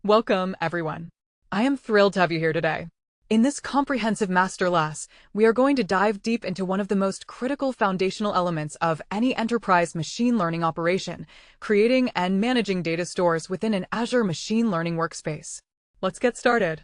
Welcome, everyone. I am thrilled to have you here today. In this comprehensive masterclass, we are going to dive deep into one of the most critical foundational elements of any enterprise machine learning operation, creating and managing data stores within an Azure machine learning workspace. Let's get started.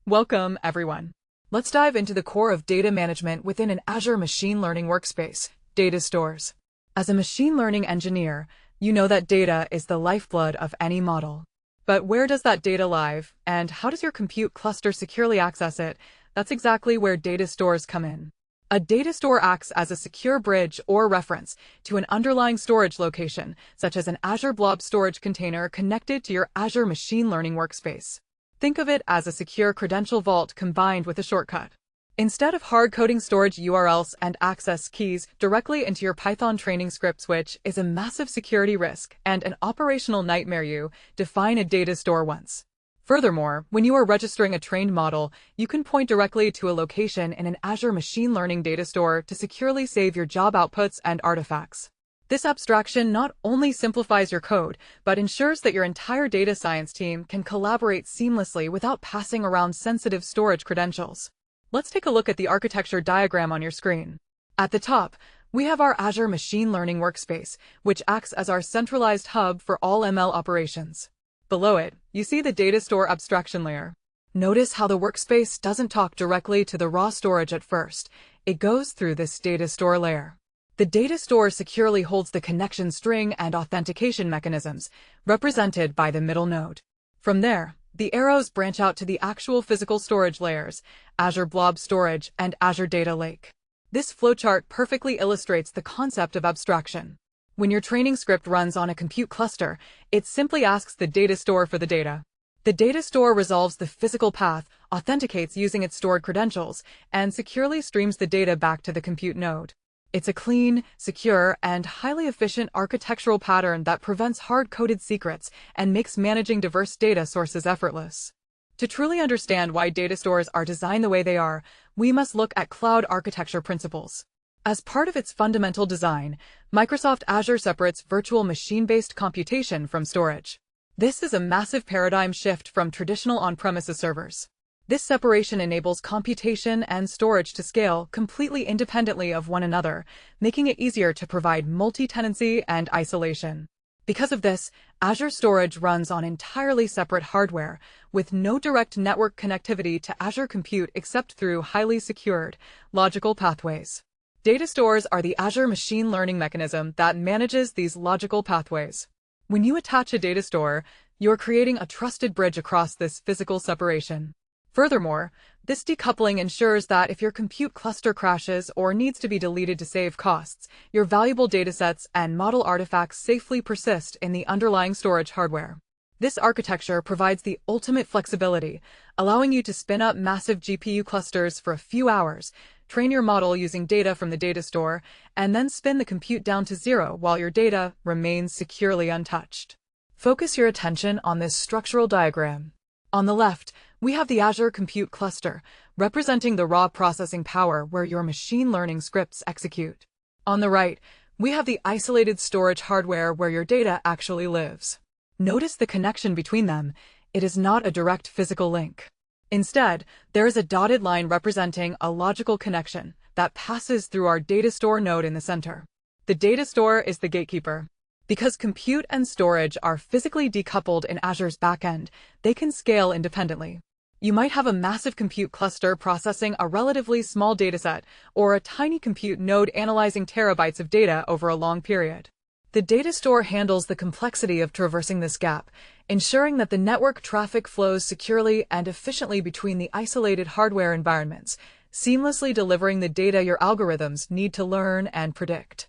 Welcome, everyone. Let's dive into the core of data management within an Azure machine learning workspace, data stores. As a machine learning engineer, you know that data is the lifeblood of any model. But where does that data live, and how does your compute cluster securely access it? That's exactly where data stores come in. A data store acts as a secure bridge or reference to an underlying storage location, such as an Azure Blob Storage container connected to your Azure Machine Learning workspace. Think of it as a secure credential vault combined with a shortcut. Instead of hard-coding storage URLs and access keys directly into your Python training scripts, which is a massive security risk and an operational nightmare, you define a data store once. Furthermore, when you are registering a trained model, you can point directly to a location in an Azure Machine Learning data store to securely save your job outputs and artifacts. This abstraction not only simplifies your code, but ensures that your entire data science team can collaborate seamlessly without passing around sensitive storage credentials. Let's take a look at the architecture diagram on your screen. At the top, we have our Azure Machine Learning workspace, which acts as our centralized hub for all ML operations. Below it, you see the data store abstraction layer. Notice how the workspace doesn't talk directly to the raw storage at first. It goes through this data store layer. The data store securely holds the connection string and authentication mechanisms, represented by the middle node. From there, the arrows branch out to the actual physical storage layers, Azure Blob Storage and Azure Data Lake. This flowchart perfectly illustrates the concept of abstraction. When your training script runs on a compute cluster, it simply asks the data store for the data. The data store resolves the physical path, authenticates using its stored credentials, and securely streams the data back to the compute node. It's a clean, secure, and highly efficient architectural pattern that prevents hard-coded secrets and makes managing diverse data sources effortless. To truly understand why data stores are designed the way they are, we must look at cloud architecture principles. As part of its fundamental design, Microsoft Azure separates virtual machine-based computation from storage. This is a massive paradigm shift from traditional on-premises servers. This separation enables computation and storage to scale completely independently of one another, making it easier to provide multi-tenancy and isolation. Because of this, Azure Storage runs on entirely separate hardware, with no direct network connectivity to Azure Compute except through highly secured, logical pathways. Data stores are the Azure machine learning mechanism that manages these logical pathways. When you attach a data store, you're creating a trusted bridge across this physical separation. Furthermore, this decoupling ensures that if your compute cluster crashes or needs to be deleted to save costs, your valuable datasets and model artifacts safely persist in the underlying storage hardware. This architecture provides the ultimate flexibility, allowing you to spin up massive GPU clusters for a few hours, train your model using data from the data store, and then spin the compute down to zero while your data remains securely untouched. Focus your attention on this structural diagram. On the left, we have the Azure Compute Cluster, representing the raw processing power where your machine learning scripts execute. On the right, we have the isolated storage hardware where your data actually lives. Notice the connection between them. It is not a direct physical link. Instead, there is a dotted line representing a logical connection that passes through our data store node in the center. The data store is the gatekeeper. Because compute and storage are physically decoupled in Azure's backend, they can scale independently. You might have a massive compute cluster processing a relatively small dataset, or a tiny compute node analyzing terabytes of data over a long period. The data store handles the complexity of traversing this gap, ensuring that the network traffic flows securely and efficiently between the isolated hardware environments, seamlessly delivering the data your algorithms need to learn and predict.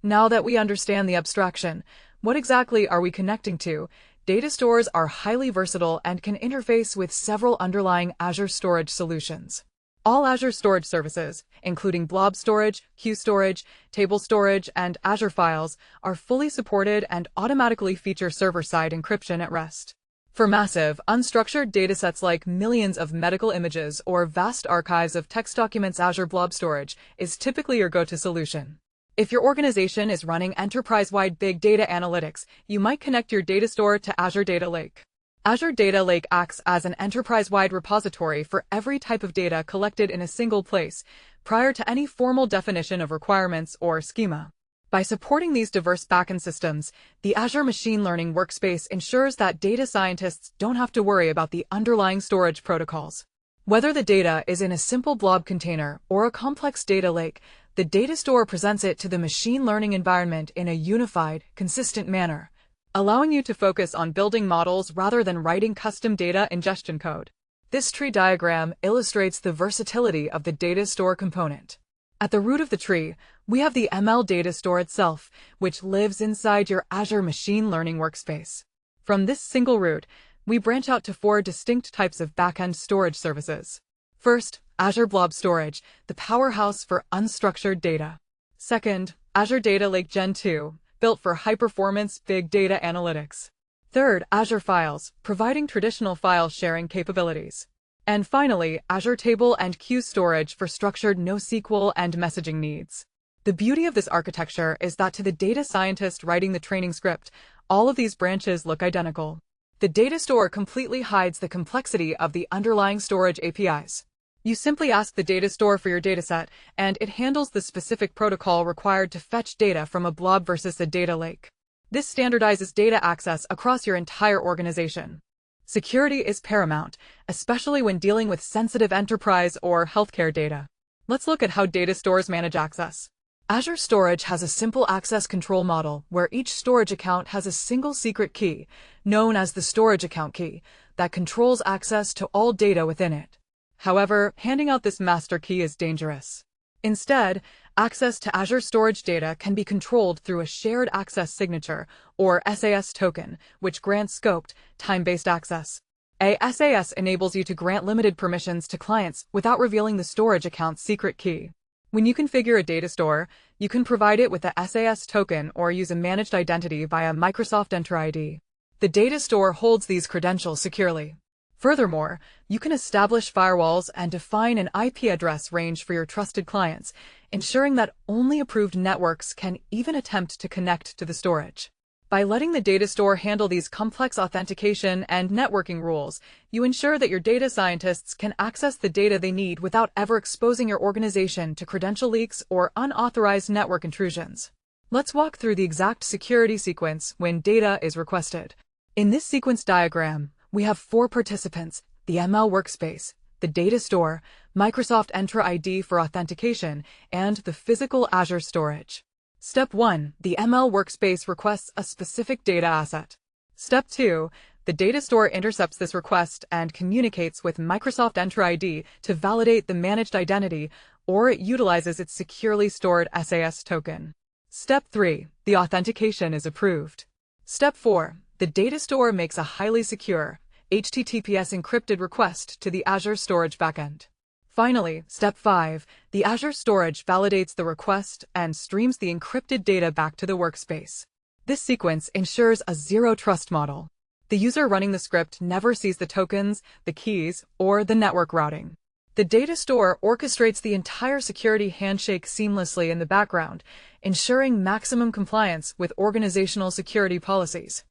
Now that we understand the abstraction, what exactly are we connecting to? Data stores are highly versatile and can interface with several underlying Azure storage solutions. All Azure storage services, including Blob Storage, Queue Storage, Table Storage, and Azure Files, are fully supported and automatically feature server-side encryption at rest. For massive, unstructured datasets like millions of medical images or vast archives of text documents, Azure Blob Storage is typically your go-to solution. If your organization is running enterprise-wide big data analytics, you might connect your data store to Azure Data Lake. Azure Data Lake acts as an enterprise-wide repository for every type of data collected in a single place, prior to any formal definition of requirements or schema. By supporting these diverse backend systems, the Azure Machine Learning Workspace ensures that data scientists don't have to worry about the underlying storage protocols. Whether the data is in a simple blob container or a complex data lake, the data store presents it to the machine learning environment in a unified, consistent manner, allowing you to focus on building models rather than writing custom data ingestion code. This tree diagram illustrates the versatility of the data store component. At the root of the tree, we have the ML data store itself, which lives inside your Azure Machine Learning Workspace. From this single root, we branch out to 4 distinct types of backend storage services. First, Azure Blob Storage, the powerhouse for unstructured data. Second, Azure Data Lake Gen 2, built for high-performance big data analytics. Third, Azure Files, providing traditional file sharing capabilities. And finally, Azure Table and Queue Storage for structured NoSQL and messaging needs. The beauty of this architecture is that to the data scientist writing the training script, all of these branches look identical. The data store completely hides the complexity of the underlying storage APIs. You simply ask the data store for your dataset, and it handles the specific protocol required to fetch data from a blob versus a data lake. This standardizes data access across your entire organization. Security is paramount, especially when dealing with sensitive enterprise or healthcare data. Let's look at how data stores manage access. Azure Storage has a simple access control model where each storage account has a single secret key, known as the storage account key, that controls access to all data within it. However, handing out this master key is dangerous. Instead, access to Azure Storage data can be controlled through a shared access signature, or SAS token, which grants scoped, time-based access. A SAS enables you to grant limited permissions to clients without revealing the storage account's secret key. When you configure a data store, you can provide it with the SAS token or use a managed identity via Microsoft Entra ID. The data store holds these credentials securely. Furthermore, you can establish firewalls and define an IP address range for your trusted clients, ensuring that only approved networks can even attempt to connect to the storage. By letting the data store handle these complex authentication and networking rules, you ensure that your data scientists can access the data they need without ever exposing your organization to credential leaks or unauthorized network intrusions. Let's walk through the exact security sequence when data is requested. In this sequence diagram, we have 4 participants: the ML workspace, the data store, Microsoft Entra ID for authentication, and the physical Azure storage. Step 1. The ML workspace requests a specific data asset. Step 2. The data store intercepts this request and communicates with Microsoft Entra ID to validate the managed identity, or it utilizes its securely stored SAS token. Step 3. The authentication is approved. Step 4. The data store makes a highly secure, HTTPS encrypted request to the Azure Storage backend. Finally, Step 5, the Azure Storage validates the request and streams the encrypted data back to the workspace. This sequence ensures a zero-trust model. The user running the script never sees the tokens, the keys, or the network routing. The data store orchestrates the entire security handshake seamlessly in the background, ensuring maximum compliance with organizational security policies.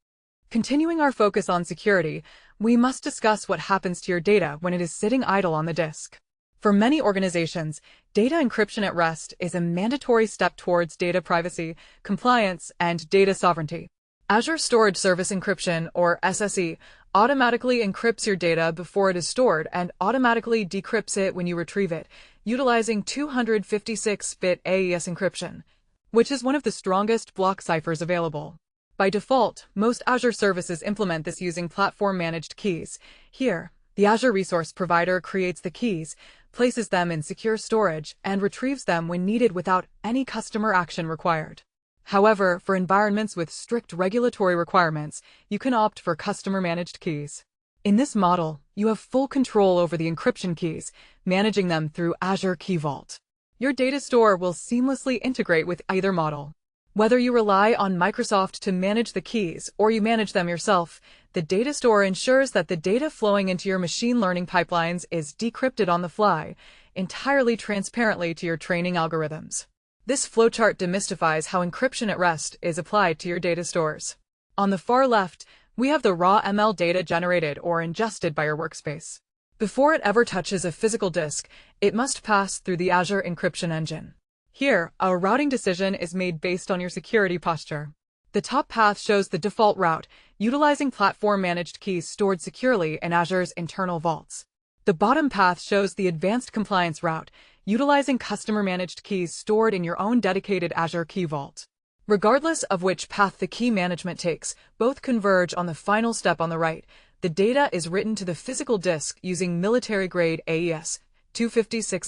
Continuing our focus on security, we must discuss what happens to your data when it is sitting idle on the disk. For many organizations, data encryption at rest is a mandatory step towards data privacy, compliance, and data sovereignty. Azure Storage Service Encryption, or SSE, automatically encrypts your data before it is stored and automatically decrypts it when you retrieve it, utilizing 256-bit AES encryption, which is one of the strongest block ciphers available. By default, most Azure services implement this using platform-managed keys. Here, the Azure Resource Provider creates the keys, places them in secure storage, and retrieves them when needed without any customer action required. However, for environments with strict regulatory requirements, you can opt for customer-managed keys. In this model, you have full control over the encryption keys, managing them through Azure Key Vault. Your data store will seamlessly integrate with either model. Whether you rely on Microsoft to manage the keys or you manage them yourself, the data store ensures that the data flowing into your machine learning pipelines is decrypted on the fly, entirely transparently to your training algorithms. This flowchart demystifies how encryption at rest is applied to your data stores. On the far left, We have the raw ML data generated or ingested by your workspace. Before it ever touches a physical disk, it must pass through the Azure encryption engine. Here, a routing decision is made based on your security posture. The top path shows the default route, utilizing platform-managed keys stored securely in Azure's internal vaults. The bottom path shows the advanced compliance route, utilizing customer-managed keys stored in your own dedicated Azure key vault. Regardless of which path the key management takes, both converge on the final step on the right. The data is written to the physical disk using military-grade AES-256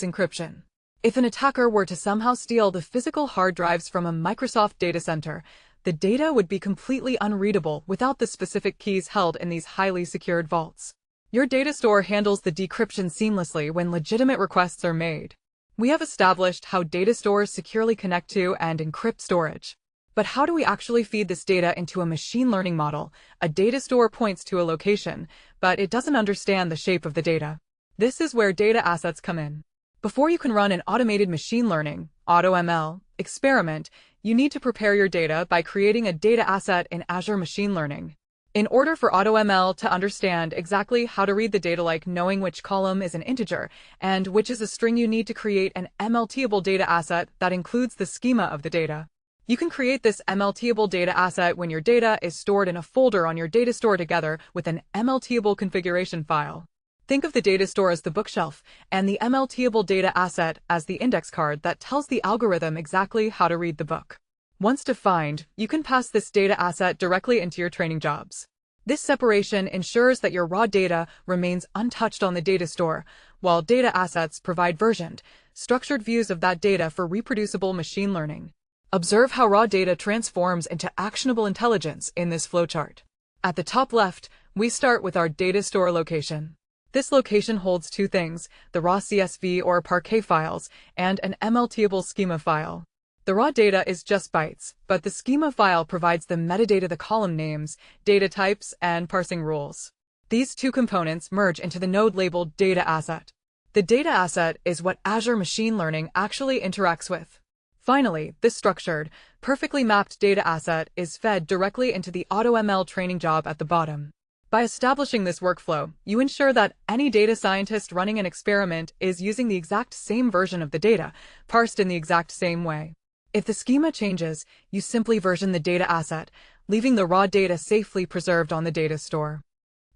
encryption. If an attacker were to somehow steal the physical hard drives from a Microsoft data center, the data would be completely unreadable without the specific keys held in these highly secured vaults. Your data store handles the decryption seamlessly when legitimate requests are made. We have established how data stores securely connect to and encrypt storage. But how do we actually feed this data into a machine learning model? A data store points to a location, but it doesn't understand the shape of the data. This is where data assets come in. Before you can run an automated machine learning, AutoML, experiment, you need to prepare your data by creating a data asset in Azure Machine Learning. In order for AutoML to understand exactly how to read the data, like knowing which column is an integer and which is a string, you need to create an MLTable data asset that includes the schema of the data. You can create this MLTable data asset when your data is stored in a folder on your data store together with an MLTable configuration file. Think of the data store as the bookshelf and the MLTable data asset as the index card that tells the algorithm exactly how to read the book. Once defined, you can pass this data asset directly into your training jobs. This separation ensures that your raw data remains untouched on the data store, while data assets provide versioned, structured views of that data for reproducible machine learning. Observe how raw data transforms into actionable intelligence in this flowchart. At the top left, we start with our data store location. This location holds two things, the raw CSV or Parquet files and an MLTable schema file. The raw data is just bytes, but the schema file provides the metadata, the column names, data types, and parsing rules. These two components merge into the node labeled data asset. The data asset is what Azure Machine Learning actually interacts with. Finally, this structured, perfectly mapped data asset is fed directly into the AutoML training job at the bottom. By establishing this workflow, you ensure that any data scientist running an experiment is using the exact same version of the data, parsed in the exact same way. If the schema changes, you simply version the data asset, leaving the raw data safely preserved on the data store.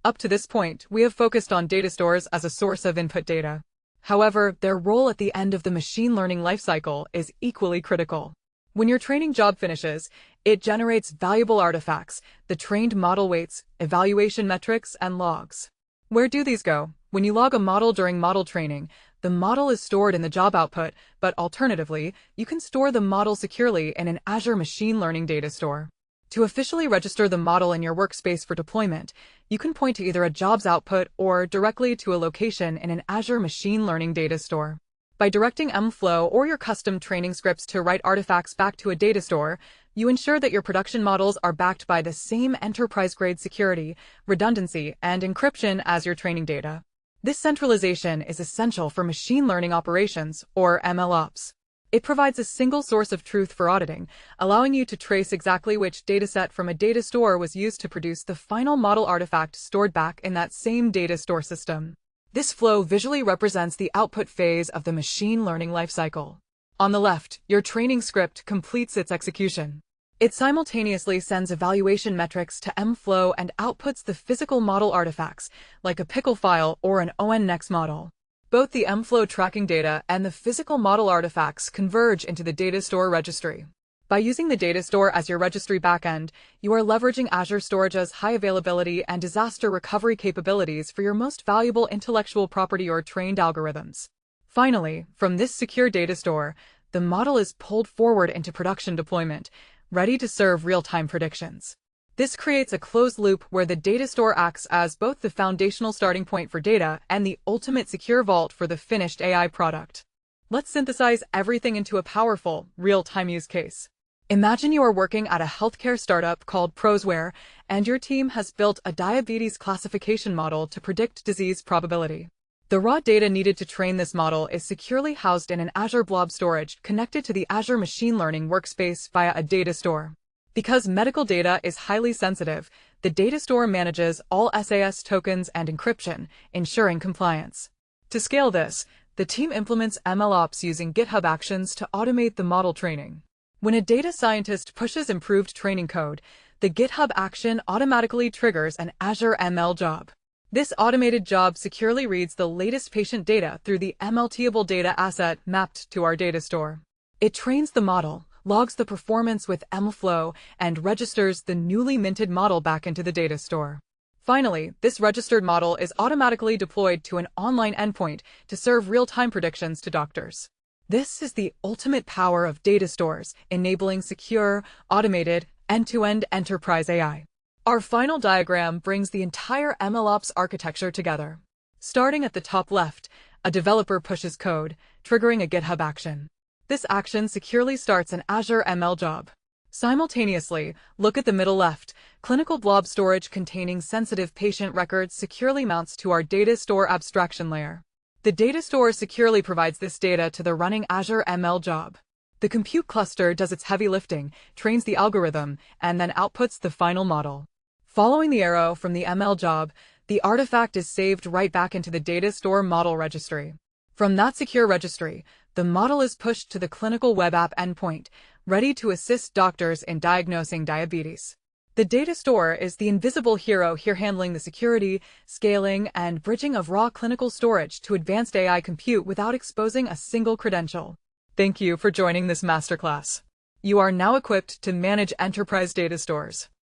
Up to this point, we have focused on data stores as a source of input data. However, their role at the end of the machine learning lifecycle is equally critical. When your training job finishes, it generates valuable artifacts, the trained model weights, evaluation metrics, and logs. Where do these go? When you log a model during model training, the model is stored in the job output, but alternatively, you can store the model securely in an Azure Machine Learning data store. To officially register the model in your workspace for deployment, you can point to either a jobs output or directly to a location in an Azure Machine Learning data store. By directing mFlow or your custom training scripts to write artifacts back to a data store, you ensure that your production models are backed by the same enterprise-grade security, redundancy, and encryption as your training data. This centralization is essential for machine learning operations, or MLOps. It provides a single source of truth for auditing, allowing you to trace exactly which dataset from a data store was used to produce the final model artifact stored back in that same data store system. This flow visually represents the output phase of the machine learning lifecycle. On the left, your training script completes its execution. It simultaneously sends evaluation metrics to mFlow and outputs the physical model artifacts, like a pickle file or an ONNext model. Both the mFlow tracking data and the physical model artifacts converge into the data store registry. By using the data store as your registry backend, you are leveraging Azure Storage's high availability and disaster recovery capabilities for your most valuable intellectual property or trained algorithms. Finally, from this secure data store, the model is pulled forward into production deployment, ready to serve real-time predictions. This creates a closed loop where the data store acts as both the foundational starting point for data and the ultimate secure vault for the finished AI product. Let's synthesize everything into a powerful, real-time use case. Imagine you are working at a healthcare startup called Prosware, and your team has built a diabetes classification model to predict disease probability. The raw data needed to train this model is securely housed in an Azure Blob Storage connected to the Azure Machine Learning workspace via a data store. Because medical data is highly sensitive, The data store manages all SAS tokens and encryption, ensuring compliance. To scale this, the team implements MLOps using GitHub Actions to automate the model training. When a data scientist pushes improved training code, the GitHub action automatically triggers an Azure ML job. This automated job securely reads the latest patient data through the ML-teable data asset mapped to our data store. It trains the model, logs the performance with MLflow, and registers the newly minted model back into the data store. Finally, this registered model is automatically deployed to an online endpoint to serve real-time predictions to doctors. This is the ultimate power of data stores, enabling secure, automated, end-to-end enterprise AI. Our final diagram brings the entire MLOps architecture together. Starting at the top left, a developer pushes code, triggering a GitHub action. This action securely starts an Azure ML job. Simultaneously, look at the middle left. Clinical blob storage containing sensitive patient records securely mounts to our data store abstraction layer. The data store securely provides this data to the running Azure ML job. The compute cluster does its heavy lifting, trains the algorithm, and then outputs the final model. Following the arrow from the ML job, the artifact is saved right back into the data store model registry. From that secure registry, the model is pushed to the clinical web app endpoint, ready to assist doctors in diagnosing diabetes. The data store is the invisible hero here, handling the security, scaling, and bridging of raw clinical storage to advanced AI compute without exposing a single credential. Thank you for joining this masterclass. You are now equipped to manage enterprise data stores.